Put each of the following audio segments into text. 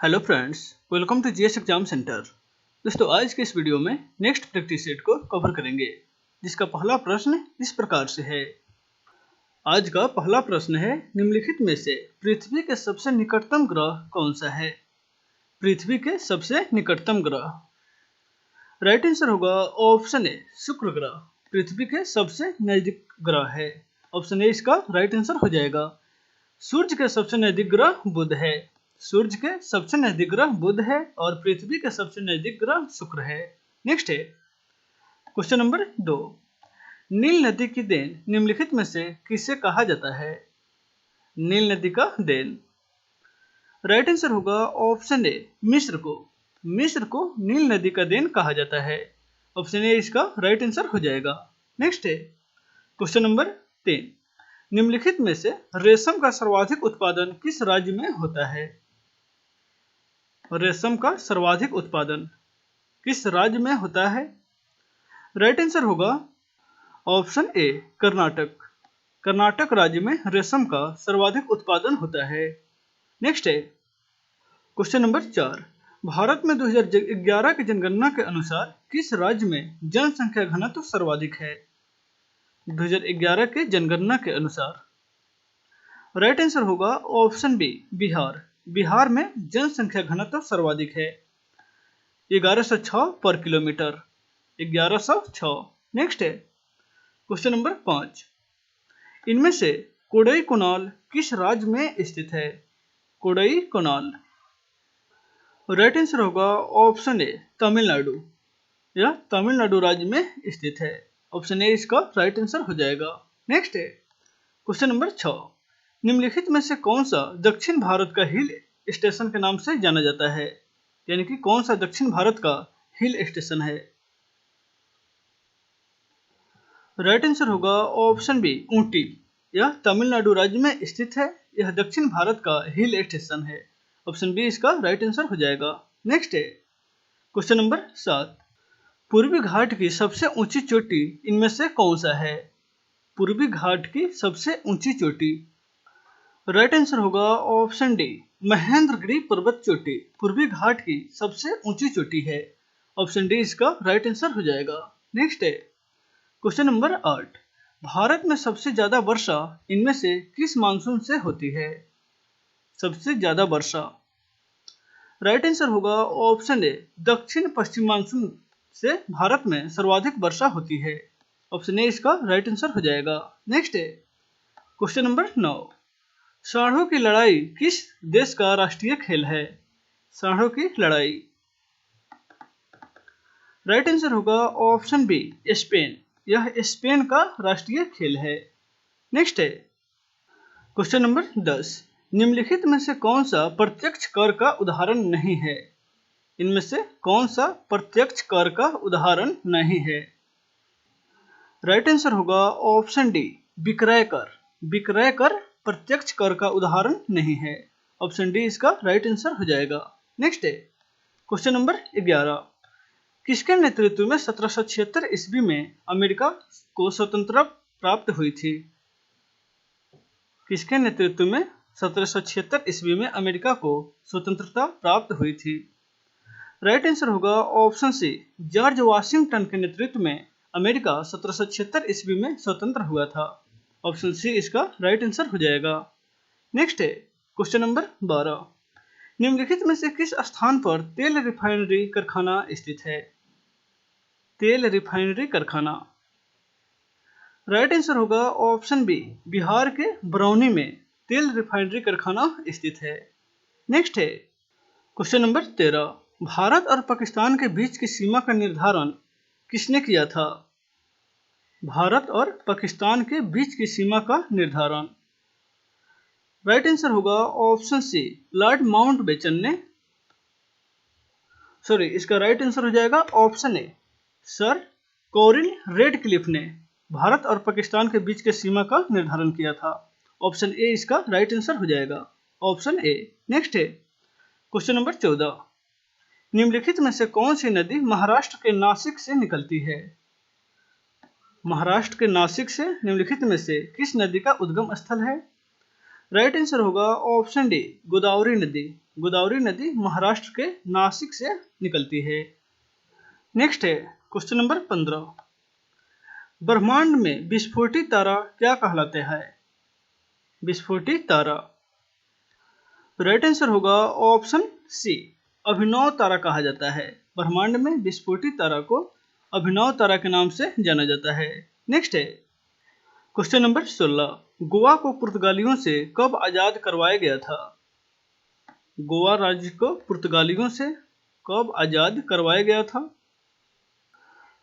Hello friends, welcome to GS exam centre. दोस्तों, आज के इस वीडियो में नेक्स्ट प्रैक्टिस सेट को कवर करेंगे, जिसका पहला प्रश्न इस प्रकार से है। आज का पहला प्रश्न है, निम्नलिखित में से पृथ्वी के सबसे निकटतम ग्रह कौन सा है? पृथ्वी के सबसे निकटतम ग्रह। राइट आंसर होगा ऑप्शन ए, शुक्र ग्रह पृथ्वी के सबसे नजदीक ग्रह है। ऑप्शन ए इसका राइट आंसर हो जाएगा। सूर्य के सबसे नजदीक ग्रह बुध है। सूर्य के सबसे नजदीक ग्रह बुध है और पृथ्वी के सबसे नजदीक ग्रह शुक्र है। नेक्स्ट है क्वेश्चन नंबर 2। नील नदी की देन निम्नलिखित में से किसे कहा जाता है? नील नदी का देन। राइट आंसर होगा ऑप्शन ए, मिस्र को। मिस्र को नील नदी का देन कहा जाता है। ऑप्शन ए इसका राइट आंसर हो जाएगा। नेक्स्ट है क्वेश्चन नंबर 3। निम्नलिखित में से रेशम का सर्वाधिक उत्पादन किस राज्य में होता है? रेशम का सर्वाधिक उत्पादन किस राज्य में होता है? राइट आंसर होगा ऑप्शन ए, कर्नाटक। कर्नाटक राज्य में रेशम का सर्वाधिक उत्पादन होता है। नेक्स्ट है क्वेश्चन नंबर 4। भारत में 2011 की जनगणना के अनुसार किस राज्य में जनसंख्या घनत्व सर्वाधिक है? 2011 के जनगणना के अनुसार। राइट आंसर होगा ऑप्शन बी, बिहार। बिहार में जनसंख्या घनत्व सर्वाधिक है, 1106 पर किलोमीटर। 1106। नेक्स्ट है क्वेश्चन नंबर 5। इनमें से कोडईकनाल किस राज्य में स्थित है? कोडईकनाल। राइट आंसर होगा ऑप्शन ए, तमिलनाडु। यह तमिलनाडु राज्य में स्थित है। ऑप्शन ए इसका राइट आंसर हो जाएगा। नेक्स्ट है क्वेश्चन नंबर 6। निम्नलिखित में से कौन सा दक्षिण भारत का हिल स्टेशन के नाम से जाना जाता है? यानी कि कौन सा दक्षिण भारत का हिल स्टेशन है? राइट आंसर होगा ऑप्शन बी, ऊटी। यह तमिलनाडु राज्य में स्थित है। यह दक्षिण भारत का हिल स्टेशन है। ऑप्शन बी इसका राइट आंसर हो जाएगा। नेक्स्ट है क्वेश्चन नंबर 7। पूर्वी घाट की सबसे ऊंची चोटी इनमें से कौन सा है? पूर्वी घाट की सबसे ऊंची चोटी। राइट आंसर होगा ऑप्शन डी, महेंद्रगिरी पर्वत चोटी पूर्वी घाट की सबसे ऊंची चोटी है। ऑप्शन डी इसका राइट आंसर हो जाएगा। नेक्स्ट है क्वेश्चन नंबर 8। भारत में सबसे ज्यादा वर्षा इनमें से किस मानसून से होती है? सबसे ज्यादा वर्षा। राइट आंसर होगा ऑप्शन ए, दक्षिण पश्चिम मानसून से भारत में सर्वाधिक वर्षा होती है। ऑप्शन ए इसका राइट आंसर हो जाएगा। नेक्स्ट है क्वेश्चन नंबर 9। सांडों की लड़ाई किस देश का राष्ट्रीय खेल है? सांडों की लड़ाई। राइट आंसर होगा ऑप्शन बी, स्पेन। यह स्पेन का राष्ट्रीय खेल है। नेक्स्ट है क्वेश्चन नंबर 10। निम्नलिखित में से कौन सा प्रत्यक्ष कर का उदाहरण नहीं है? इनमें से कौन सा प्रत्यक्ष कर का उदाहरण नहीं है? राइट आंसर होगा ऑप्शन डी, विक्रय कर। विक्रय कर प्रत्यक्ष कर का उदाहरण नहीं है। ऑप्शन डी इसका राइट आंसर हो जाएगा। नेक्स्ट है क्वेश्चन नंबर 11। किसके नेतृत्व में 1776 ईस्वी में अमेरिका को स्वतंत्रता प्राप्त हुई थी? किसके नेतृत्व में 1776 ईस्वी में अमेरिका को स्वतंत्रता प्राप्त हुई थी? राइट आंसर होगा ऑप्शन सी, जॉर्ज वाशिंगटन के नेतृत्व में अमेरिका 1776 ईस्वी में स्वतंत्र हुआ था। ऑप्शन सी इसका राइट आंसर हो जाएगा। नेक्स्ट है क्वेश्चन नंबर 12। निम्नलिखित में से किस स्थान पर तेल रिफाइनरी कारखाना स्थित है? तेल रिफाइनरी कारखाना। राइट आंसर होगा ऑप्शन बी, बिहार के बरौनी में तेल रिफाइनरी कारखाना स्थित है। नेक्स्ट है क्वेश्चन नंबर 13। भारत और पाकिस्तान के बीच की सीमा का निर्धारण किसने किया था? भारत और पाकिस्तान के बीच की सीमा का निर्धारण। राइट आंसर होगा ऑप्शन सी, लॉर्ड माउंटबेटन ने। इसका राइट आंसर हो जाएगा ऑप्शन ए, सर कोरिल रेडक्लिफ ने भारत और पाकिस्तान के बीच के सीमा का निर्धारण किया था। ऑप्शन ए इसका राइट आंसर हो जाएगा। Option A. नेक्स्ट है क्वेश्चन नंबर 14। निम्नलिखित में से कौन सी नदी महाराष्ट्र के नासिक से निकलती है? महाराष्ट्र के नासिक से निम्नलिखित में से किस नदी का उद्गम स्थल है? राइट आंसर होगा ऑप्शन डी, गोदावरी नदी। गोदावरी नदी महाराष्ट्र के नासिक से निकलती है। नेक्स्ट है क्वेश्चन नंबर 15। ब्रह्मांड में विस्फोटित तारा क्या कहलाते हैं? विस्फोटित तारा। राइट आंसर होगा ऑप्शन सी, अभिनव तारा कहा जाता है। ब्रह्मांड में विस्फोटित तारा को अभिनव तारा के नाम से जाना जाता है। नेक्स्ट है क्वेश्चन नंबर 16। गोवा को पुर्तगालियों से कब आजाद करवाया गया था? गोवा राज्य को पुर्तगालियों से कब आजाद करवाया गया था?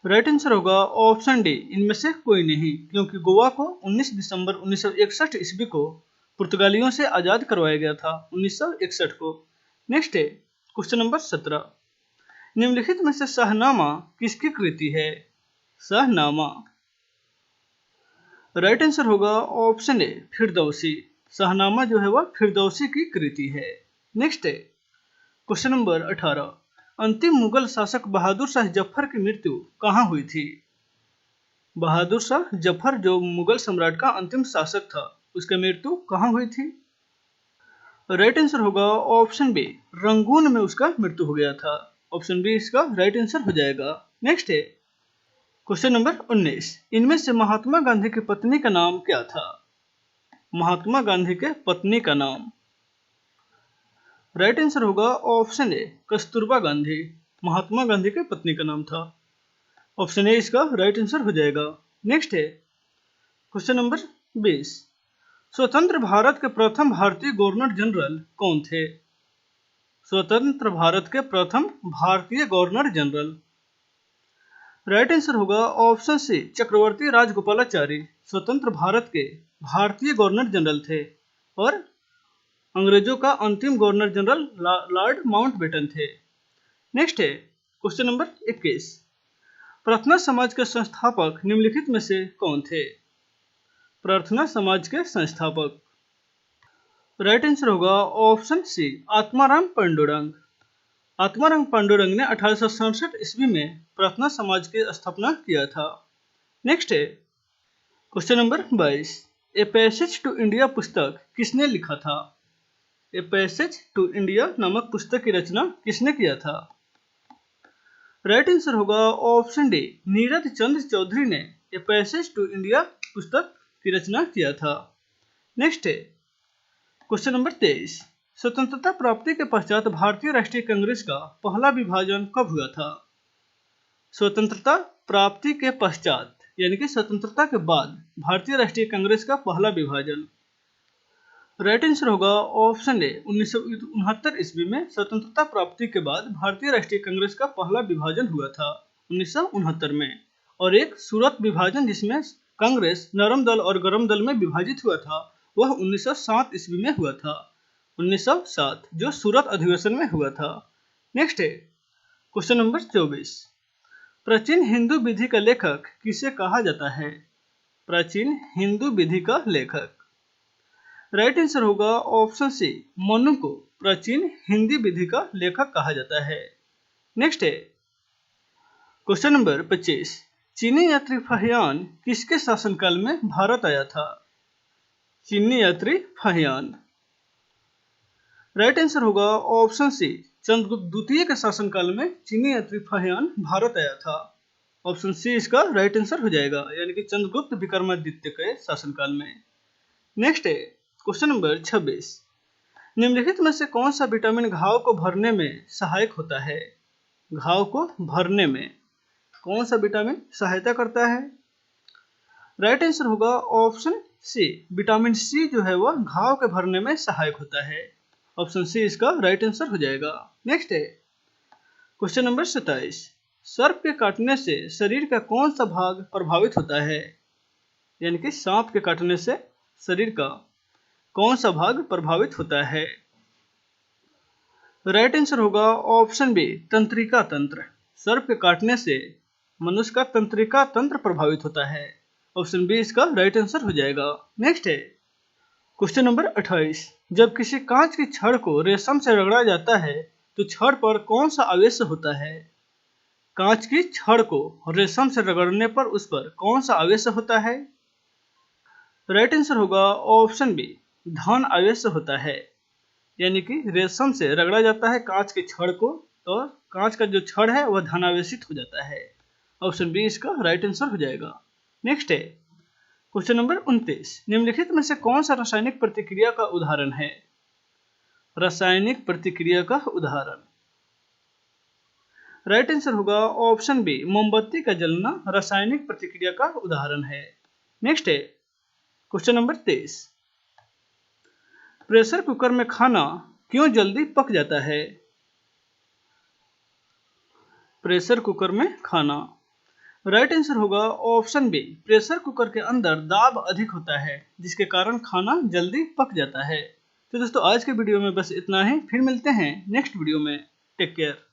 राइट आंसर होगा ऑप्शन डी, इनमें से कोई नहीं, क्योंकि गोवा को 19 दिसंबर 1961 ईस्वी को पुर्तगालियों से आजाद करवाया गया था, 1961 को। नेक्स्ट है क्वेश्चन नंबर 17। निम्नलिखित में से शाहनामा किसकी कृति है? शाहनामा। राइट आंसर होगा ऑप्शन ए, फिरदौसी। शाहनामा जो है वह फिरदौसी की कृति है। नेक्स्ट है क्वेश्चन नंबर 18। अंतिम मुगल शासक बहादुर शाह जफर की मृत्यु कहाँ हुई थी? बहादुर शाह जफर जो मुगल सम्राट का अंतिम शासक था, उसकी मृत्यु कहाँ हुई थी? राइट आंसर होगा ऑप्शन बी, रंगून में उसका मृत्यु हो गया था। ऑप्शन बी इसका राइट आंसर हो जाएगा। नेक्स्ट है क्वेश्चन नंबर 19। इनमें से महात्मा गांधी की पत्नी का नाम क्या था? महात्मा गांधी के पत्नी का नाम। राइट आंसर होगा ऑप्शन ए, कस्तूरबा गांधी। महात्मा गांधी के पत्नी का नाम था। ऑप्शन ए इसका राइट आंसर हो जाएगा। नेक्स्ट है क्वेश्चन नंबर 20। स्वतंत्र भारत के प्रथम भारतीय गवर्नर जनरल कौन थे? स्वतंत्र भारत के प्रथम भारतीय गवर्नर जनरल। राइट आंसर होगा ऑप्शन सी, चक्रवर्ती राजगोपालाचारी स्वतंत्र भारत के भारतीय गवर्नर जनरल थे और अंग्रेजों का अंतिम गवर्नर जनरल लॉर्ड माउंटबेटन थे। नेक्स्ट है क्वेश्चन नंबर 21। प्रार्थना समाज के संस्थापक निम्नलिखित में से कौन थे? प्रार्थना समाज के संस्थापक। राइट आंसर होगा ऑप्शन सी, आत्माराम पांडुरंग। आत्माराम पांडुरंग ने 1867 ईस्वी में प्रार्थना समाज की स्थापना किया था। नेक्स्ट है question number 22। A passage to India पुस्तक किसने लिखा था? ए पैसेज टू इंडिया नामक पुस्तक की रचना किसने किया था? राइट आंसर होगा ऑप्शन डी, नीरज चंद्र चौधरी ने ए पैसेज टू इंडिया पुस्तक की रचना किया था। नेक्स्ट है क्वेश्चन नंबर 23। स्वतंत्रता प्राप्ति के पश्चात भारतीय राष्ट्रीय कांग्रेस का पहला विभाजन कब हुआ था? स्वतंत्रता प्राप्ति के पश्चात यानी कि स्वतंत्रता के बाद भारतीय राष्ट्रीय कांग्रेस का पहला विभाजन। राइट आंसर होगा ऑप्शन ए, 1969 ईस्वी में स्वतंत्रता प्राप्ति के बाद भारतीय राष्ट्रीय कांग्रेस का पहला विभाजन हुआ था 1969 में, और एक सूरत विभाजन जिसमें कांग्रेस नरम दल और गरम दल में विभाजित हुआ था वह 1907 ईस्वी में हुआ था। 1907 जो सूरत अधिवेशन में हुआ था। नेक्स्ट है क्वेश्चन नंबर 24। प्राचीन हिंदू विधि का लेखक किसे कहा जाता है? प्राचीन हिंदू विधि का लेखक। राइट आंसर होगा ऑप्शन सी, मनु को प्राचीन हिंदी विधि का लेखक कहा जाता है। नेक्स्ट है क्वेश्चन नंबर 25। चीनी यात्री फाहियान किसके शासनकाल में भारत आया था? चीनी यात्री फाहियान। राइट आंसर होगा ऑप्शन सी, चंद्रगुप्त द्वितीय के शासनकाल में चीनी यात्री फाहियान भारत आया था। ऑप्शन सी इसका राइट आंसर हो जाएगा, यानी कि चंद्रगुप्त विक्रमादित्य के शासनकाल में। नेक्स्ट है क्वेश्चन नंबर 26। निम्नलिखित में से कौन सा विटामिन घाव को भरने में सहायक होता है? घाव को भरने में कौन सा विटामिन सहायता करता है? राइट आंसर होगा ऑप्शन सी, विटामिन सी जो है वह घाव के भरने में सहायक होता है। ऑप्शन सी इसका राइट आंसर हो जाएगा। नेक्स्ट है क्वेश्चन नंबर 27। सर्प के काटने से शरीर का कौन सा भाग प्रभावित होता है? यानी कि सांप के काटने से शरीर का कौन सा भाग प्रभावित होता है? राइट आंसर होगा ऑप्शन बी, तंत्रिका तंत्र। सर्प के काटने से मनुष्य का तंत्रिका तंत्र प्रभावित होता है। ऑप्शन बी इसका राइट आंसर हो जाएगा। नेक्स्ट है क्वेश्चन नंबर 28। जब किसी कांच की छड़ को रेशम से रगड़ा जाता है तो छड़ पर कौन सा आवेश होता है? कांच की छड़ को रेशम से रगड़ने पर उस पर कौन सा आवेश होता है? राइट आंसर होगा ऑप्शन बी, धन आवेश होता है, यानी कि रेशम से रगड़ा जाता है कांच के छड़ को, तो कांच का जो छड़ है वह धनावेशित हो जाता है। ऑप्शन बी इसका राइट आंसर हो जाएगा। नेक्स्ट है क्वेश्चन नंबर 29, निम्नलिखित में से कौन सा रासायनिक प्रतिक्रिया का उदाहरण है? रासायनिक प्रतिक्रिया का उदाहरण, राइट आंसर होगा ऑप्शन बी, मोमबत्ती का जलना रासायनिक प्रतिक्रिया का उदाहरण है। नेक्स्ट है क्वेश्चन नंबर 23, प्रेशर कुकर में खाना क्यों जल्दी पक जाता है? प्रेशर कुकर में खाना, राइट आंसर होगा ऑप्शन बी, प्रेशर कुकर के अंदर दाब अधिक होता है जिसके कारण खाना जल्दी पक जाता है। तो दोस्तों आज के वीडियो में बस इतना ही, फिर मिलते हैं नेक्स्ट वीडियो में। Take care.